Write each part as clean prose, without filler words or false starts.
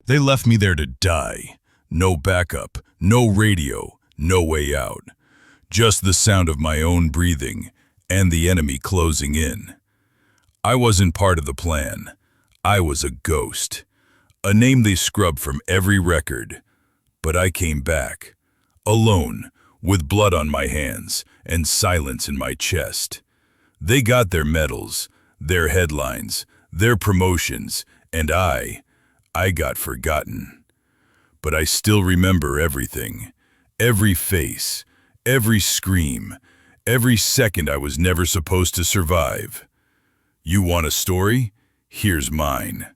They left me there to die. No backup, no radio, no way out. Just the sound of my own breathing and the enemy closing in. I wasn't part of the plan. I was a ghost. A name they scrubbed from every record. But I came back. Alone, with blood on my hands and silence in my chest. They got their medals, their headlines, their promotions, and I got forgotten. But I still remember everything. Every face, every scream, every second I was never supposed to survive. You want a story? Here's mine.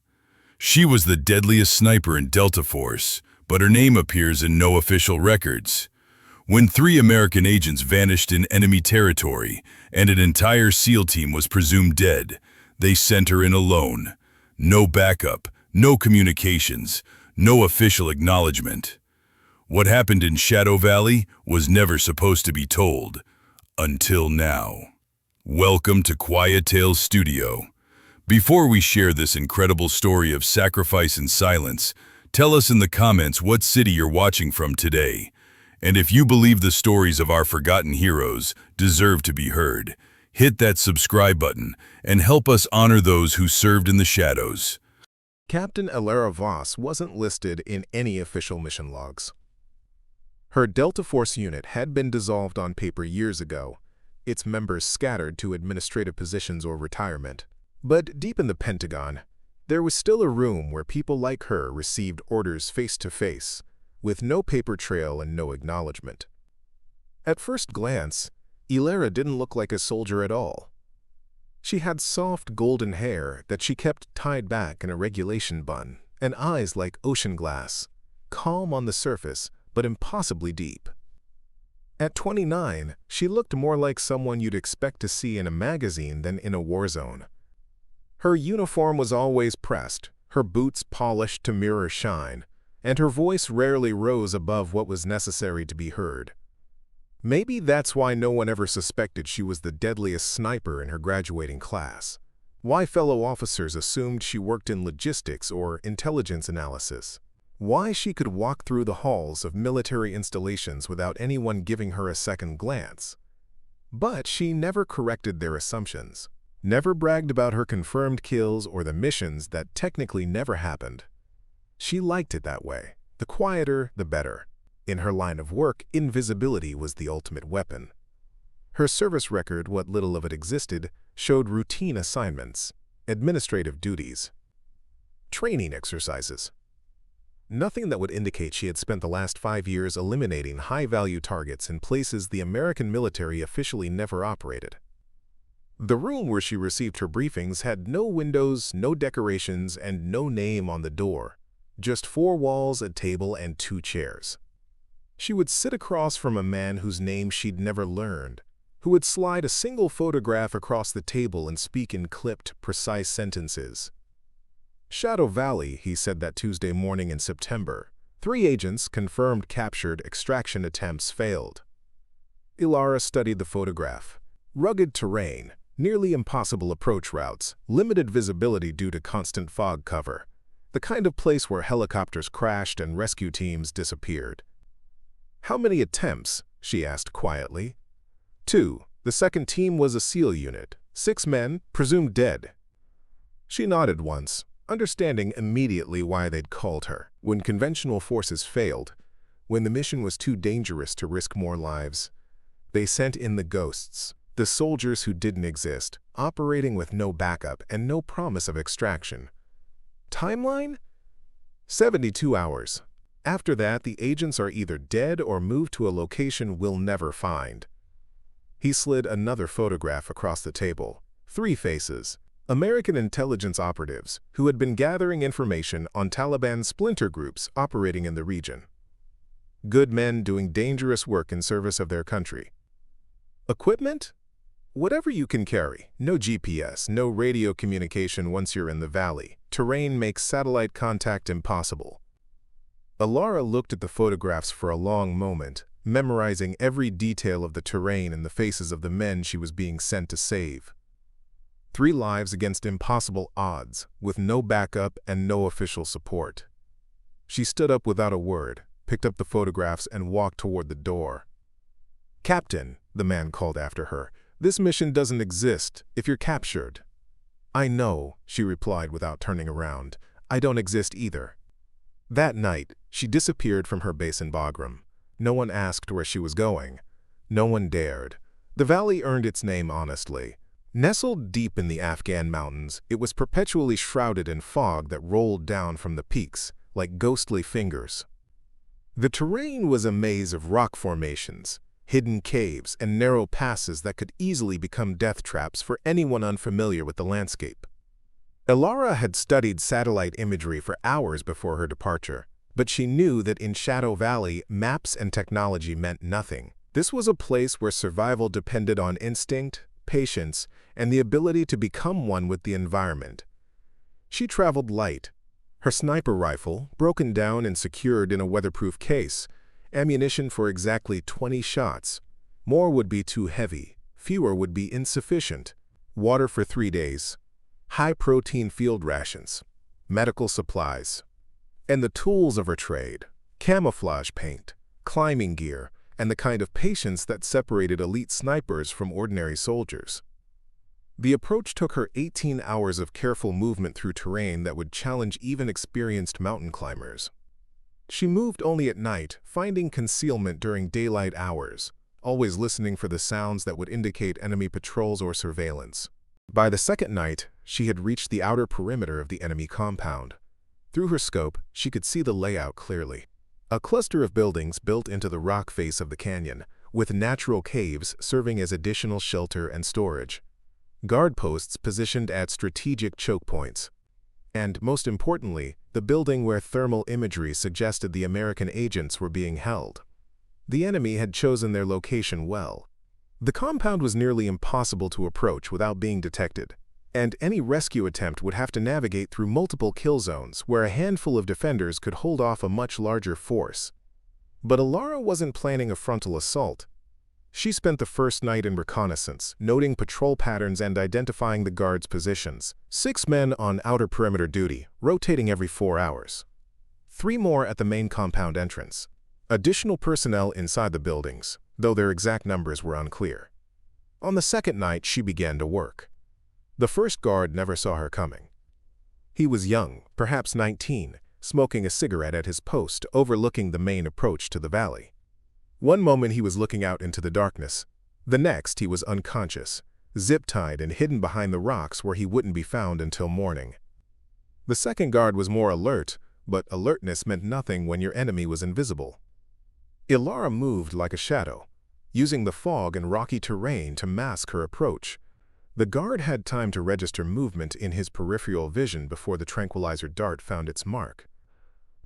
She was the deadliest sniper in Delta Force, but her name appears in no official records. When 3 American agents vanished in enemy territory and an entire SEAL team was presumed dead, they sent her in alone. No backup, no communications, no official acknowledgement. What happened in Shadow Valley was never supposed to be told. Until now. Welcome to Quiet Tales Studio. Before we share this incredible story of sacrifice and silence, tell us in the comments what city you're watching from today. And if you believe the stories of our forgotten heroes deserve to be heard, hit that subscribe button and help us honor those who served in the shadows. Captain Elara Voss wasn't listed in any official mission logs. Her Delta Force unit had been dissolved on paper years ago, its members scattered to administrative positions or retirement. But deep in the Pentagon, there was still a room where people like her received orders face-to-face, with no paper trail and no acknowledgement. At first glance, Elara didn't look like a soldier at all. She had soft golden hair that she kept tied back in a regulation bun, and eyes like ocean glass, calm on the surface but impossibly deep. At 29, she looked more like someone you'd expect to see in a magazine than in a war zone. Her uniform was always pressed, her boots polished to mirror shine, and her voice rarely rose above what was necessary to be heard. Maybe that's why no one ever suspected she was the deadliest sniper in her graduating class. Why fellow officers assumed she worked in logistics or intelligence analysis. Why she could walk through the halls of military installations without anyone giving her a second glance. But she never corrected their assumptions, never bragged about her confirmed kills or the missions that technically never happened. She liked it that way. The quieter, the better. In her line of work, invisibility was the ultimate weapon. Her service record, what little of it existed, showed routine assignments, administrative duties, training exercises. Nothing that would indicate she had spent the last 5 years eliminating high-value targets in places the American military officially never operated. The room where she received her briefings had no windows, no decorations, and no name on the door. Just 4 walls, a table, and 2 chairs. She would sit across from a man whose name she'd never learned, who would slide a single photograph across the table and speak in clipped, precise sentences. Shadow Valley, he said that Tuesday morning in September. 3 agents confirmed captured extraction attempts failed. Elara studied the photograph. Rugged terrain, nearly impossible approach routes, limited visibility due to constant fog cover. The kind of place where helicopters crashed and rescue teams disappeared. "How many attempts?" she asked quietly. 2. The second team was a SEAL unit. 6 men, presumed dead. She nodded once, understanding immediately why they'd called her. When conventional forces failed, when the mission was too dangerous to risk more lives, they sent in the ghosts, the soldiers who didn't exist, operating with no backup and no promise of extraction. Timeline? 72 hours. After that, the agents are either dead or moved to a location we'll never find. He slid another photograph across the table. 3 faces. American intelligence operatives who had been gathering information on Taliban splinter groups operating in the region. Good men doing dangerous work in service of their country. Equipment? Whatever you can carry. No GPS, no radio communication once you're in the valley. Terrain makes satellite contact impossible. Elara looked at the photographs for a long moment, memorizing every detail of the terrain and the faces of the men she was being sent to save. 3 lives against impossible odds, with no backup and no official support. She stood up without a word, picked up the photographs, and walked toward the door. "Captain," the man called after her, "this mission doesn't exist if you're captured." "I know," she replied without turning around. "I don't exist either." That night, she disappeared from her base in Bagram. No one asked where she was going. No one dared. The valley earned its name honestly. Nestled deep in the Afghan mountains, it was perpetually shrouded in fog that rolled down from the peaks, like ghostly fingers. The terrain was a maze of rock formations, hidden caves, and narrow passes that could easily become death traps for anyone unfamiliar with the landscape. Elara had studied satellite imagery for hours before her departure, but she knew that in Shadow Valley, maps and technology meant nothing. This was a place where survival depended on instinct, patience, and the ability to become one with the environment. She traveled light, her sniper rifle broken down and secured in a weatherproof case, ammunition for exactly 20 shots. More would be too heavy, fewer would be insufficient. Water for 3 days, high-protein field rations, medical supplies, and the tools of her trade, camouflage paint, climbing gear, and the kind of patience that separated elite snipers from ordinary soldiers. The approach took her 18 hours of careful movement through terrain that would challenge even experienced mountain climbers. She moved only at night, finding concealment during daylight hours, always listening for the sounds that would indicate enemy patrols or surveillance. By the second night, she had reached the outer perimeter of the enemy compound. Through her scope, she could see the layout clearly. A cluster of buildings built into the rock face of the canyon, with natural caves serving as additional shelter and storage. Guard posts positioned at strategic choke points. And, most importantly, the building where thermal imagery suggested the American agents were being held. The enemy had chosen their location well. The compound was nearly impossible to approach without being detected, and any rescue attempt would have to navigate through multiple kill zones where a handful of defenders could hold off a much larger force. But Elara wasn't planning a frontal assault. She spent the first night in reconnaissance, noting patrol patterns and identifying the guards' positions. 6 men on outer perimeter duty, rotating every 4 hours. 3 more at the main compound entrance. Additional personnel inside the buildings, though their exact numbers were unclear. On the second night, she began to work. The first guard never saw her coming. He was young, perhaps 19, smoking a cigarette at his post overlooking the main approach to the valley. One moment he was looking out into the darkness. The next he was unconscious, zip-tied and hidden behind the rocks where he wouldn't be found until morning. The second guard was more alert, but alertness meant nothing when your enemy was invisible. Elara moved like a shadow, using the fog and rocky terrain to mask her approach. The guard had time to register movement in his peripheral vision before the tranquilizer dart found its mark.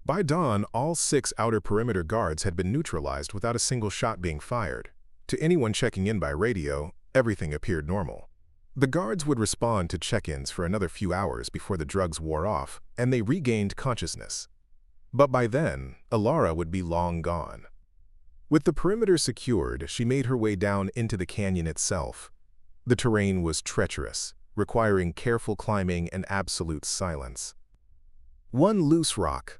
By dawn, all 6 outer perimeter guards had been neutralized without a single shot being fired. To anyone checking in by radio, everything appeared normal. The guards would respond to check-ins for another few hours before the drugs wore off, and they regained consciousness. But by then, Elara would be long gone. With the perimeter secured, she made her way down into the canyon itself. The terrain was treacherous, requiring careful climbing and absolute silence. One loose rock,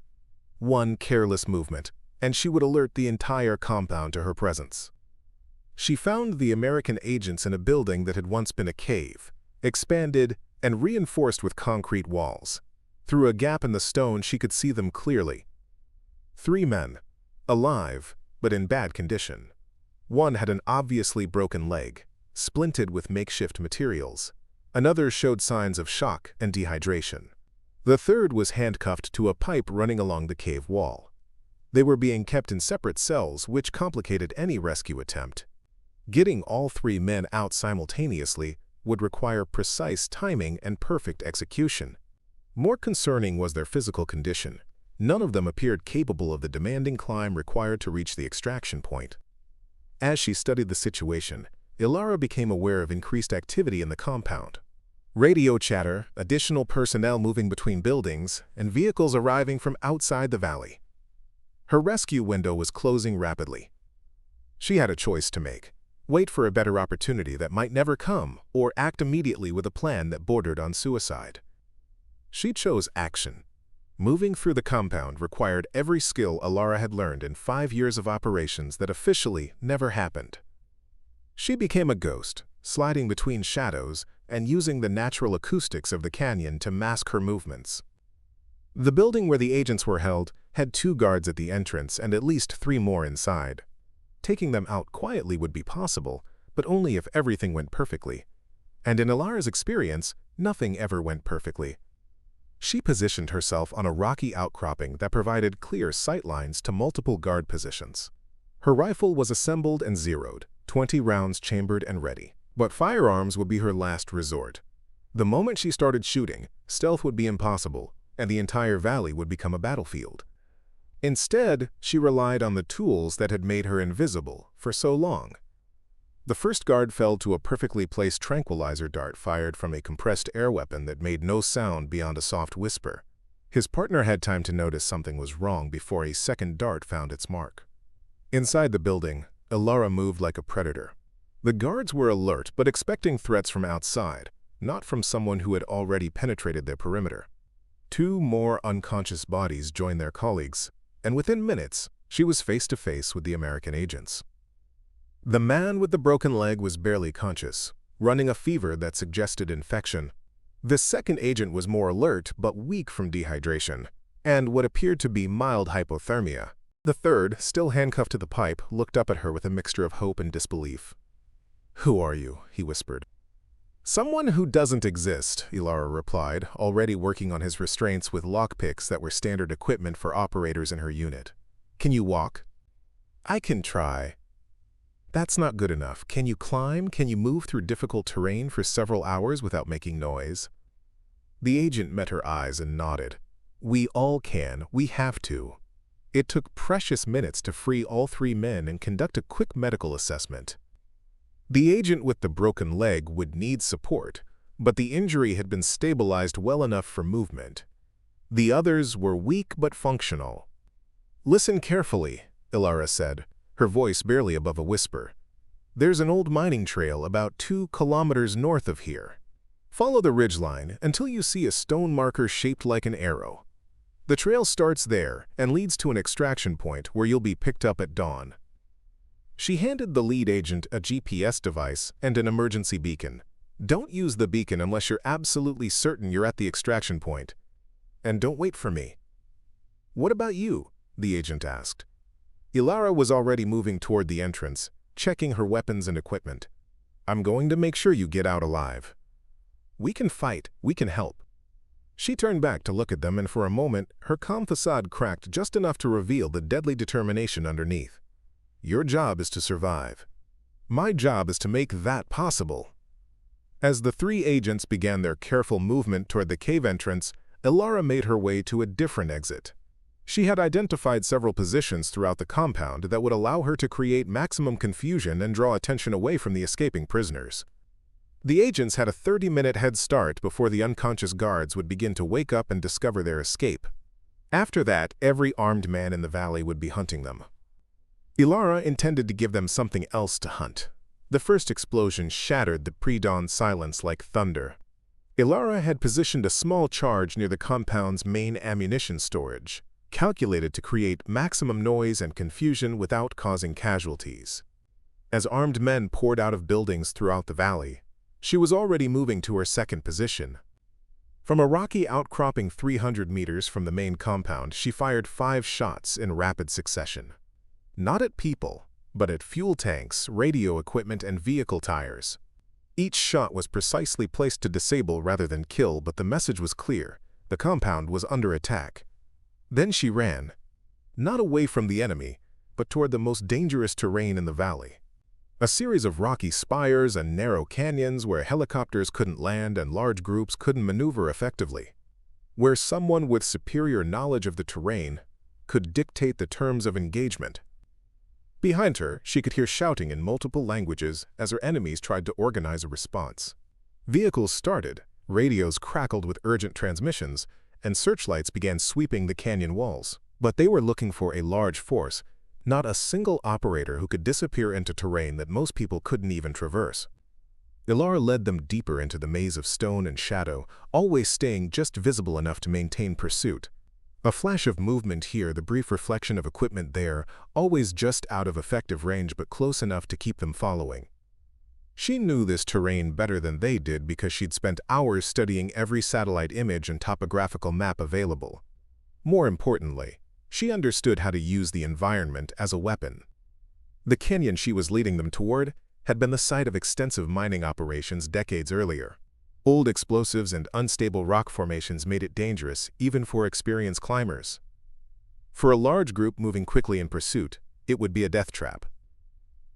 one careless movement, and she would alert the entire compound to her presence. She found the American agents in a building that had once been a cave, expanded and reinforced with concrete walls. Through a gap in the stone, she could see them clearly. 3 men, alive, but in bad condition. One had an obviously broken leg, splinted with makeshift materials. Another showed signs of shock and dehydration. The third was handcuffed to a pipe running along the cave wall. They were being kept in separate cells, which complicated any rescue attempt. Getting all 3 men out simultaneously would require precise timing and perfect execution. More concerning was their physical condition. None of them appeared capable of the demanding climb required to reach the extraction point. As she studied the situation, Elara became aware of increased activity in the compound. Radio chatter, additional personnel moving between buildings, and vehicles arriving from outside the valley. Her rescue window was closing rapidly. She had a choice to make: wait for a better opportunity that might never come, or act immediately with a plan that bordered on suicide. She chose action. Moving through the compound required every skill Elara had learned in 5 years of operations that officially never happened. She became a ghost, sliding between shadows and using the natural acoustics of the canyon to mask her movements. The building where the agents were held had 2 guards at the entrance and at least 3 more inside. Taking them out quietly would be possible, but only if everything went perfectly. And in Elara's experience, nothing ever went perfectly. She positioned herself on a rocky outcropping that provided clear sight lines to multiple guard positions. Her rifle was assembled and zeroed, 20 rounds chambered and ready. But firearms would be her last resort. The moment she started shooting, stealth would be impossible, and the entire valley would become a battlefield. Instead, she relied on the tools that had made her invisible for so long. The first guard fell to a perfectly placed tranquilizer dart fired from a compressed air weapon that made no sound beyond a soft whisper. His partner had time to notice something was wrong before a second dart found its mark. Inside the building, Elara moved like a predator. The guards were alert but expecting threats from outside, not from someone who had already penetrated their perimeter. 2 more unconscious bodies joined their colleagues, and within minutes, she was face to face with the American agents. The man with the broken leg was barely conscious, running a fever that suggested infection. The second agent was more alert but weak from dehydration, and what appeared to be mild hypothermia. The third, still handcuffed to the pipe, looked up at her with a mixture of hope and disbelief. "Who are you?" he whispered. "Someone who doesn't exist," Elara replied, already working on his restraints with lockpicks that were standard equipment for operators in her unit. "Can you walk?" "I can try." "That's not good enough. Can you climb? Can you move through difficult terrain for several hours without making noise?" The agent met her eyes and nodded. "We all can. We have to." It took precious minutes to free all 3 men and conduct a quick medical assessment. The agent with the broken leg would need support, but the injury had been stabilized well enough for movement. The others were weak but functional. "Listen carefully," Elara said, her voice barely above a whisper. "There's an old mining trail about 2 kilometers north of here. Follow the ridgeline until you see a stone marker shaped like an arrow. The trail starts there and leads to an extraction point where you'll be picked up at dawn." She handed the lead agent a GPS device and an emergency beacon. "Don't use the beacon unless you're absolutely certain you're at the extraction point. And don't wait for me." "What about you?" the agent asked. Elara was already moving toward the entrance, checking her weapons and equipment. "I'm going to make sure you get out alive." "We can fight. We can help." She turned back to look at them, and for a moment, her calm facade cracked just enough to reveal the deadly determination underneath. "Your job is to survive. My job is to make that possible." As the 3 agents began their careful movement toward the cave entrance, Elara made her way to a different exit. She had identified several positions throughout the compound that would allow her to create maximum confusion and draw attention away from the escaping prisoners. The agents had a 30-minute head start before the unconscious guards would begin to wake up and discover their escape. After that, every armed man in the valley would be hunting them. Elara intended to give them something else to hunt. The first explosion shattered the pre-dawn silence like thunder. Elara had positioned a small charge near the compound's main ammunition storage, calculated to create maximum noise and confusion without causing casualties. As armed men poured out of buildings throughout the valley, she was already moving to her second position. From a rocky outcropping 300 meters from the main compound, she fired 5 shots in rapid succession. Not at people, but at fuel tanks, radio equipment, and vehicle tires. Each shot was precisely placed to disable rather than kill, but the message was clear: the compound was under attack. Then she ran, not away from the enemy, but toward the most dangerous terrain in the valley. A series of rocky spires and narrow canyons where helicopters couldn't land and large groups couldn't maneuver effectively. Where someone with superior knowledge of the terrain could dictate the terms of engagement. Behind her, she could hear shouting in multiple languages as her enemies tried to organize a response. Vehicles started, radios crackled with urgent transmissions, and searchlights began sweeping the canyon walls. But they were looking for a large force, not a single operator who could disappear into terrain that most people couldn't even traverse. Elara led them deeper into the maze of stone and shadow, always staying just visible enough to maintain pursuit. A flash of movement here, the brief reflection of equipment there, always just out of effective range but close enough to keep them following. She knew this terrain better than they did because she'd spent hours studying every satellite image and topographical map available. More importantly, she understood how to use the environment as a weapon. The canyon she was leading them toward had been the site of extensive mining operations decades earlier. Old explosives and unstable rock formations made it dangerous even for experienced climbers. For a large group moving quickly in pursuit, it would be a death trap.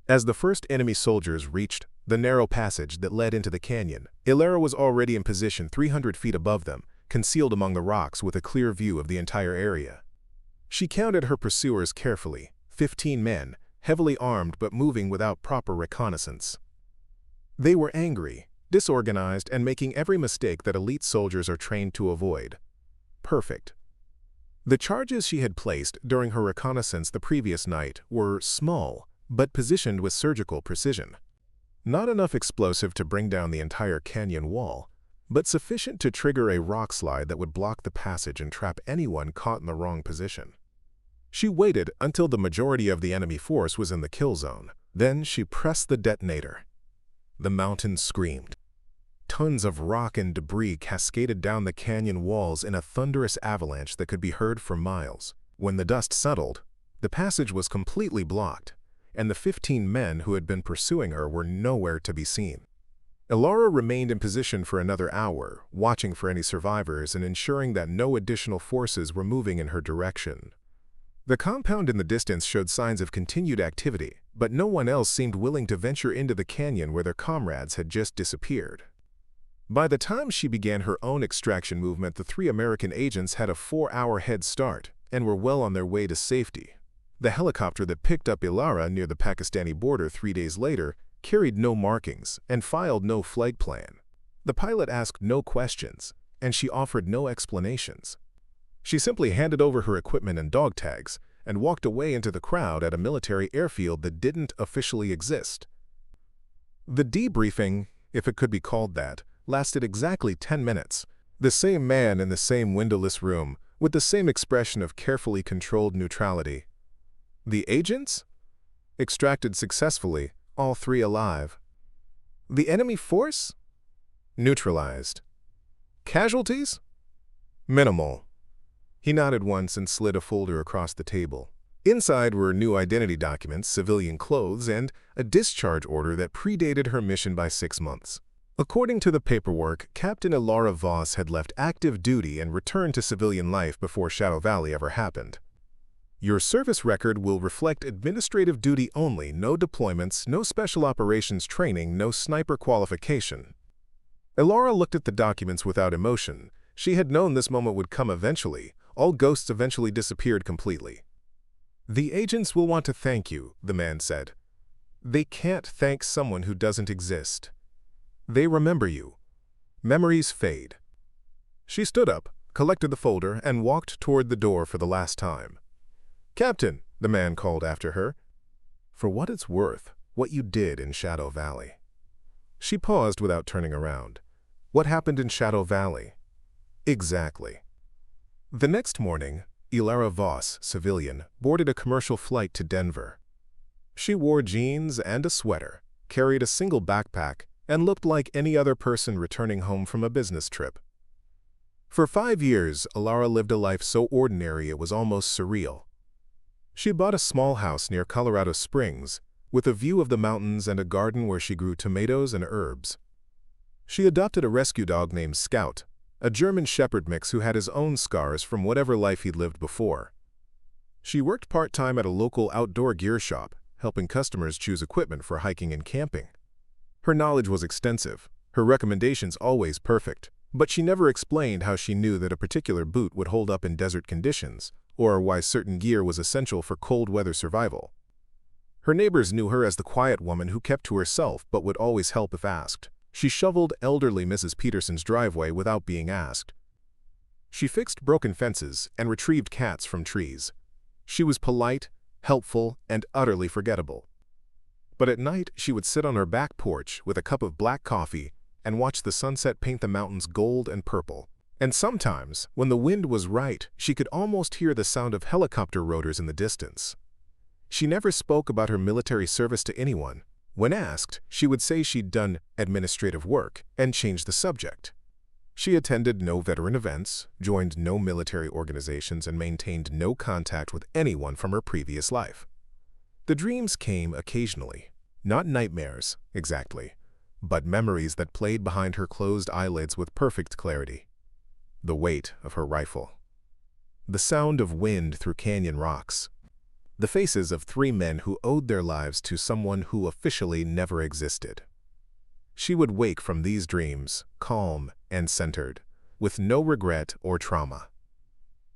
As the first enemy soldiers reached the narrow passage that led into the canyon, Elara was already in position 300 feet above them, concealed among the rocks with a clear view of the entire area. She counted her pursuers carefully, 15 men, heavily armed but moving without proper reconnaissance. They were angry, disorganized, and making every mistake that elite soldiers are trained to avoid. Perfect. The charges she had placed during her reconnaissance the previous night were small, but positioned with surgical precision. Not enough explosive to bring down the entire canyon wall, but sufficient to trigger a rock slide that would block the passage and trap anyone caught in the wrong position. She waited until the majority of the enemy force was in the kill zone. Then she pressed the detonator. The mountain screamed. Tons of rock and debris cascaded down the canyon walls in a thunderous avalanche that could be heard for miles. When the dust settled, the passage was completely blocked, and the 15 men who had been pursuing her were nowhere to be seen. Elara remained in position for another hour, watching for any survivors and ensuring that no additional forces were moving in her direction. The compound in the distance showed signs of continued activity, but no one else seemed willing to venture into the canyon where their comrades had just disappeared. By the time she began her own extraction movement, the 3 American agents had a 4-hour head start and were well on their way to safety. The helicopter that picked up Elara near the Pakistani border 3 days later carried no markings and filed no flight plan. The pilot asked no questions, and she offered no explanations. She simply handed over her equipment and dog tags and walked away into the crowd at a military airfield that didn't officially exist. The debriefing, if it could be called that, lasted exactly 10 minutes. The same man in the same windowless room, with the same expression of carefully controlled neutrality. The agents? Extracted successfully, all 3 alive. The enemy force? Neutralized. Casualties? Minimal. He nodded once and slid a folder across the table. Inside were new identity documents, civilian clothes, and a discharge order that predated her mission by 6 months. According to the paperwork, Captain Elara Voss had left active duty and returned to civilian life before Shadow Valley ever happened. Your service record will reflect administrative duty only, no deployments, no special operations training, no sniper qualification. Elara looked at the documents without emotion. She had known this moment would come eventually. All ghosts eventually disappeared completely. The agents will want to thank you, the man said. They can't thank someone who doesn't exist. They remember you. Memories fade. She stood up, collected the folder, and walked toward the door for the last time. Captain, the man called after her. For what it's worth, what you did in Shadow Valley. She paused without turning around. What happened in Shadow Valley? Exactly. The next morning, Elara Voss, civilian, boarded a commercial flight to Denver. She wore jeans and a sweater, carried a single backpack, and looked like any other person returning home from a business trip. For 5 years, Elara lived a life so ordinary it was almost surreal. She bought a small house near Colorado Springs, with a view of the mountains and a garden where she grew tomatoes and herbs. She adopted a rescue dog named Scout, a German Shepherd mix who had his own scars from whatever life he'd lived before. She worked part-time at a local outdoor gear shop, helping customers choose equipment for hiking and camping. Her knowledge was extensive, her recommendations always perfect, but she never explained how she knew that a particular boot would hold up in desert conditions, or why certain gear was essential for cold weather survival. Her neighbors knew her as the quiet woman who kept to herself but would always help if asked. She shoveled elderly Mrs. Peterson's driveway without being asked. She fixed broken fences and retrieved cats from trees. She was polite, helpful, and utterly forgettable. But at night, she would sit on her back porch with a cup of black coffee and watch the sunset paint the mountains gold and purple. And sometimes, when the wind was right, she could almost hear the sound of helicopter rotors in the distance. She never spoke about her military service to anyone. When asked, she would say she'd done administrative work and change the subject. She attended no veteran events, joined no military organizations, and maintained no contact with anyone from her previous life. The dreams came occasionally, not nightmares, exactly, but memories that played behind her closed eyelids with perfect clarity. The weight of her rifle, the sound of wind through canyon rocks, the faces of 3 men who owed their lives to someone who officially never existed. She would wake from these dreams, calm and centered, with no regret or trauma.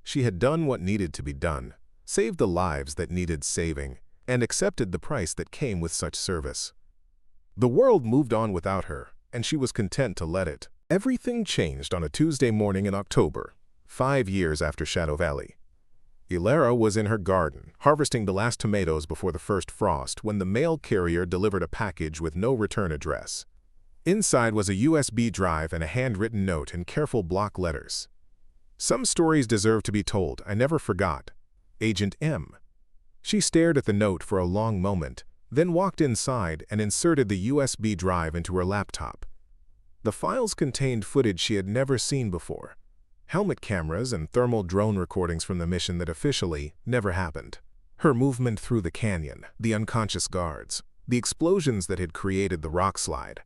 She had done what needed to be done, saved the lives that needed saving, and accepted the price that came with such service. The world moved on without her, and she was content to let it. Everything changed on a Tuesday morning in October, 5 years after Shadow Valley. Elara was in her garden, harvesting the last tomatoes before the first frost, when the mail carrier delivered a package with no return address. Inside was a USB drive and a handwritten note in careful block letters. "Some stories deserve to be told. I never forgot. Agent M." She stared at the note for a long moment, then walked inside and inserted the USB drive into her laptop. The files contained footage she had never seen before. Helmet cameras and thermal drone recordings from the mission that officially never happened. Her movement through the canyon, the unconscious guards, the explosions that had created the rock slide.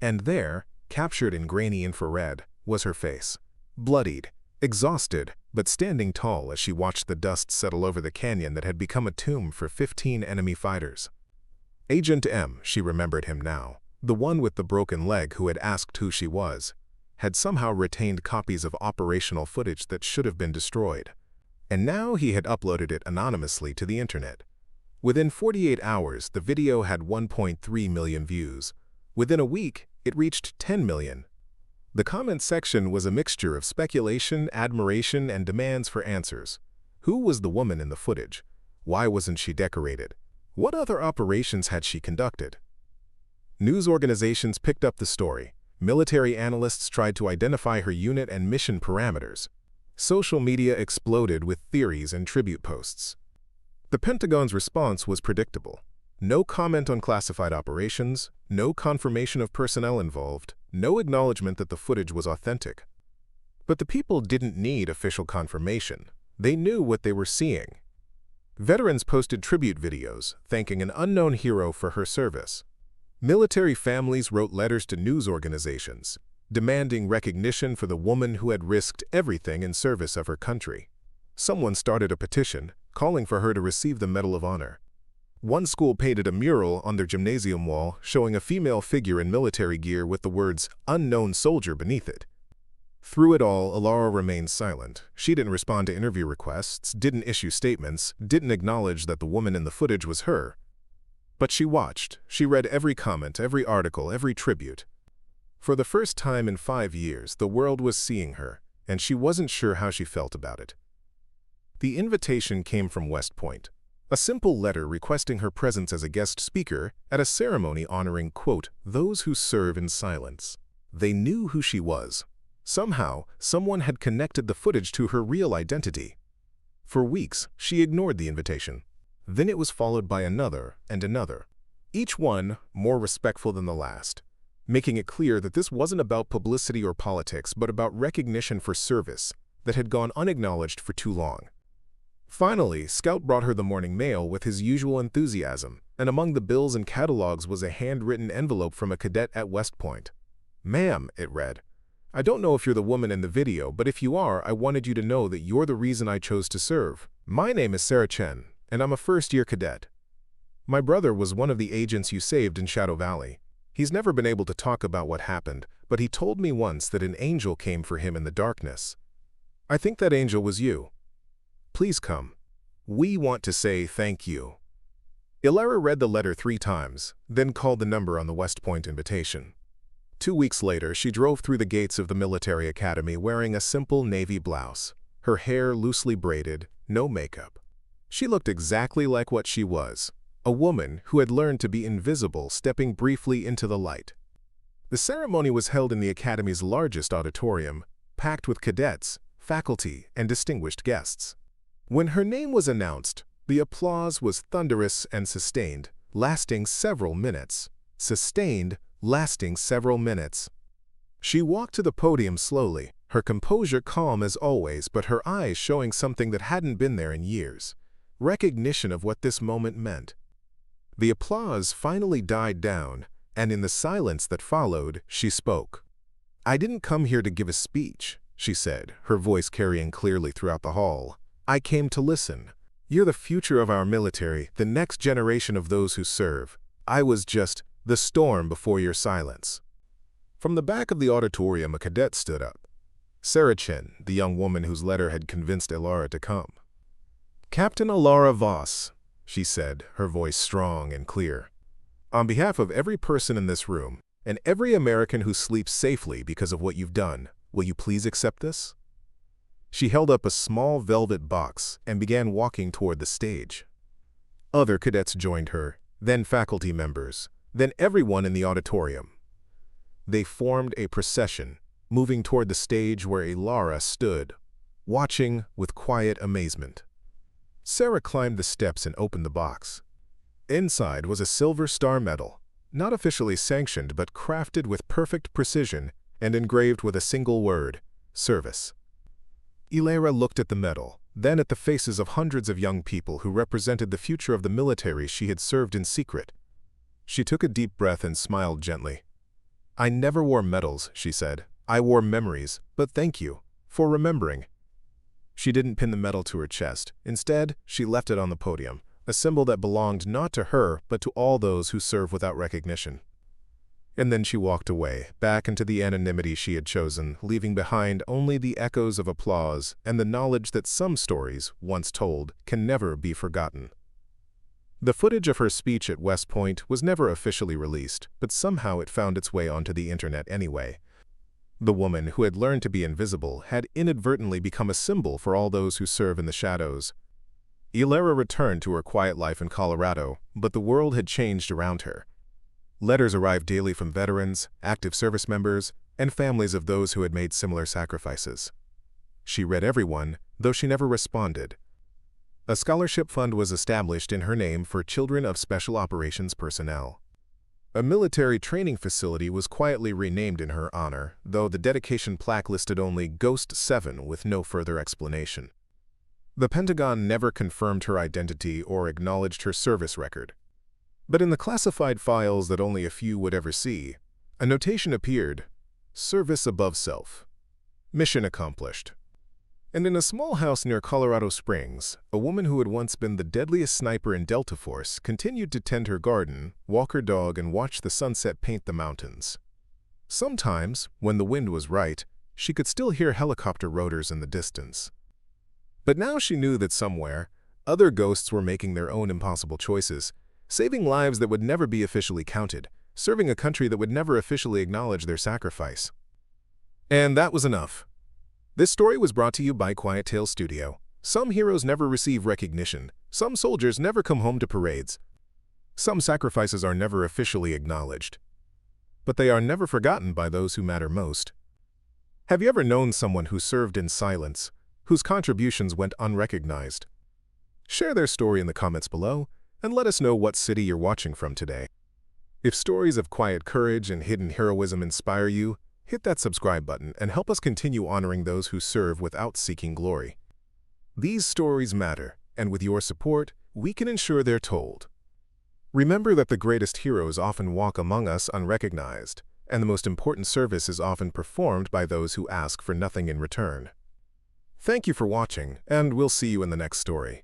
And there, captured in grainy infrared, was her face. Bloodied, exhausted, but standing tall as she watched the dust settle over the canyon that had become a tomb for 15 enemy fighters. Agent M, she remembered him now, the one with the broken leg who had asked who she was, had somehow retained copies of operational footage that should have been destroyed. And now he had uploaded it anonymously to the internet. Within 48 hours, the video had 1.3 million views. Within a week, it reached 10 million. The comment section was a mixture of speculation, admiration, and demands for answers. Who was the woman in the footage? Why wasn't she decorated? What other operations had she conducted? News organizations picked up the story. Military analysts tried to identify her unit and mission parameters. Social media exploded with theories and tribute posts. The Pentagon's response was predictable. No comment on classified operations, no confirmation of personnel involved, no acknowledgement that the footage was authentic. But the people didn't need official confirmation. They knew what they were seeing. Veterans posted tribute videos, thanking an unknown hero for her service. Military families wrote letters to news organizations, demanding recognition for the woman who had risked everything in service of her country. Someone started a petition, calling for her to receive the Medal of Honor. One school painted a mural on their gymnasium wall showing a female figure in military gear with the words "Unknown Soldier" beneath it. Through it all, Elara remained silent. She didn't respond to interview requests, didn't issue statements, didn't acknowledge that the woman in the footage was her. But she watched. She read every comment, every article, every tribute. For the first time in 5 years, the world was seeing her, and she wasn't sure how she felt about it. The invitation came from West Point. A simple letter requesting her presence as a guest speaker at a ceremony honoring, quote, "those who serve in silence." They knew who she was. Somehow, someone had connected the footage to her real identity. For weeks, she ignored the invitation. Then it was followed by another and another, each one more respectful than the last, making it clear that this wasn't about publicity or politics, but about recognition for service that had gone unacknowledged for too long. Finally, Scout brought her the morning mail with his usual enthusiasm, and among the bills and catalogs was a handwritten envelope from a cadet at West Point. "Ma'am," it read, "I don't know if you're the woman in the video, but if you are, I wanted you to know that you're the reason I chose to serve. My name is Sarah Chen, and I'm a first-year cadet. My brother was one of the agents you saved in Shadow Valley. He's never been able to talk about what happened, but he told me once that an angel came for him in the darkness. I think that angel was you. Please come. We want to say thank you." Elara read the letter 3 times, then called the number on the West Point invitation. 2 weeks later, she drove through the gates of the military academy wearing a simple navy blouse, her hair loosely braided, no makeup. She looked exactly like what she was, a woman who had learned to be invisible, stepping briefly into the light. The ceremony was held in the academy's largest auditorium, packed with cadets, faculty, and distinguished guests. When her name was announced, the applause was thunderous and sustained, lasting several minutes. She walked to the podium slowly, her composure calm as always, but her eyes showing something that hadn't been there in years. Recognition of what this moment meant. The applause finally died down, and in the silence that followed, she spoke. "I didn't come here to give a speech," she said, her voice carrying clearly throughout the hall. "I came to listen. You're the future of our military, the next generation of those who serve. I was just the storm before your silence." From the back of the auditorium, a cadet stood up. Sarah Chin, the young woman whose letter had convinced Elara to come. "Captain Elara Voss," she said, her voice strong and clear. "On behalf of every person in this room, and every American who sleeps safely because of what you've done, will you please accept this?" She held up a small velvet box and began walking toward the stage. Other cadets joined her, then faculty members, then everyone in the auditorium. They formed a procession, moving toward the stage where Elara stood, watching with quiet amazement. Sarah climbed the steps and opened the box. Inside was a silver star medal, not officially sanctioned but crafted with perfect precision and engraved with a single word: service. Elara looked at the medal, then at the faces of hundreds of young people who represented the future of the military she had served in secret. She took a deep breath and smiled gently. "I never wore medals," she said. "I wore memories, but thank you for remembering." She didn't pin the medal to her chest. Instead, she left it on the podium, a symbol that belonged not to her but to all those who serve without recognition. And then she walked away, back into the anonymity she had chosen, leaving behind only the echoes of applause and the knowledge that some stories, once told, can never be forgotten. The footage of her speech at West Point was never officially released, but somehow it found its way onto the internet anyway. The woman who had learned to be invisible had inadvertently become a symbol for all those who serve in the shadows. Elara returned to her quiet life in Colorado, but the world had changed around her. Letters arrived daily from veterans, active service members, and families of those who had made similar sacrifices. She read everyone, though she never responded. A scholarship fund was established in her name for children of special operations personnel. A military training facility was quietly renamed in her honor, though the dedication plaque listed only Ghost 7 with no further explanation. The Pentagon never confirmed her identity or acknowledged her service record. But in the classified files that only a few would ever see, a notation appeared: "Service above self. Mission accomplished." And in a small house near Colorado Springs, a woman who had once been the deadliest sniper in Delta Force continued to tend her garden, walk her dog, and watch the sunset paint the mountains. Sometimes, when the wind was right, she could still hear helicopter rotors in the distance. But now she knew that somewhere, other ghosts were making their own impossible choices, saving lives that would never be officially counted, serving a country that would never officially acknowledge their sacrifice. And that was enough. This story was brought to you by Quiet Tales Studio. Some heroes never receive recognition. Some soldiers never come home to parades. Some sacrifices are never officially acknowledged. But they are never forgotten by those who matter most. Have you ever known someone who served in silence, whose contributions went unrecognized? Share their story in the comments below, and let us know what city you're watching from today. If stories of quiet courage and hidden heroism inspire you, hit that subscribe button and help us continue honoring those who serve without seeking glory. These stories matter, and with your support, we can ensure they're told. Remember that the greatest heroes often walk among us unrecognized, and the most important service is often performed by those who ask for nothing in return. Thank you for watching, and we'll see you in the next story.